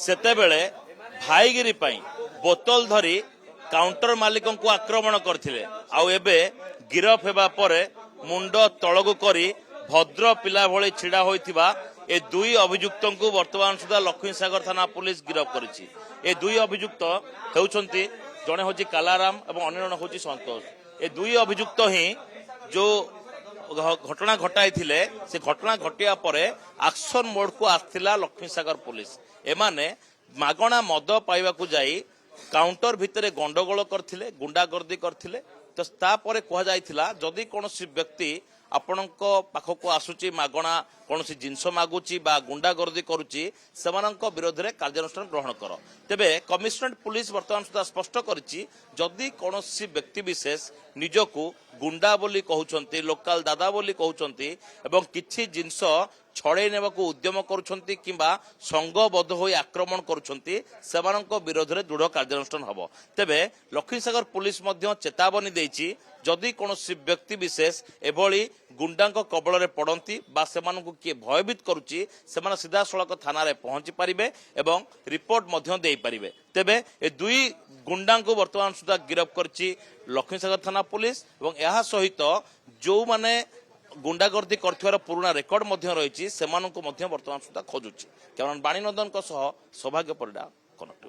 सेतेबेले भाईगिरी पाई बोतल धरी काउंटर मालिक को आक्रमण करथिले आउ एबे गिरफ हेबा परे मुंड तळगु करी भद्र पिला भଳି छिड़ा होइथिबा ए दुई अभियुक्तों को वर्तमान सुधा लक्ष्मीसागर थाना पुलिस गिरफ करिछि। ए दुई अभियुक्त हेउछंती जणे होची कालाराम एवं अन्य जणे होची संतोष। ए दुई अभियुक्त ही जो घटना घटाई थिले से घटना घटिया परे एक्शन मोड को आस्थिला लक्ष्मीसागर पुलिस। एमाने मागणा मद पाइबाकू जाई काउंटर भितरे गंडगोल करथिले गुंडागर्दी करथिले। तो तापर कह जाइथिला जदि कोनोसी व्यक्ति आपणक पाखक आसुची मागणा कौनसी जिनस मागुची बा गुंडागर्दी करुची सेमानक विरोध में कार्यानुष्ठान ग्रहण कर। तेबे कमिशनरेट पुलिस वर्तमान सुधा स्पष्ट करिछि जदि कौनसी व्यक्ति विशेष निजकू गुंडा बोली कहउछंती लोकल दादा बोली कहउछंती एवं किछि जिनस छड़े नेबाकू उद्यम करुछंती किंबा संगबद्ध होई आक्रमण करुछंती सेमानक विरोध में दृढ़ कार्यानुष्ठान हबो। तेबे लक्ष्मीसागर पुलिस मध्य चेतावनी देछि जदि कौनसी व्यक्ति विशेष एभली गुंडांक कबल में पड़ती बा सेमानकू किए भयभीत करुच्ची सेमाने सीधा सड़क थाना रे पहुंची पारिबे एवं रिपोर्ट मध्य देई पारिबे। तेबे ए दुई गुंडा को वर्तमान सुधा गिरफ करछि लक्ष्मीसागर थाना पुलिस एवं यह सहित जो माने गुंडागर्दी करथिवार पुराना रेकर्ड मध्य रहिछि सेमानकू मध्य वर्तमान सुधा खोजुछि। कारण बाणीनंदन सौभाग्य परिडा कनेक्ट।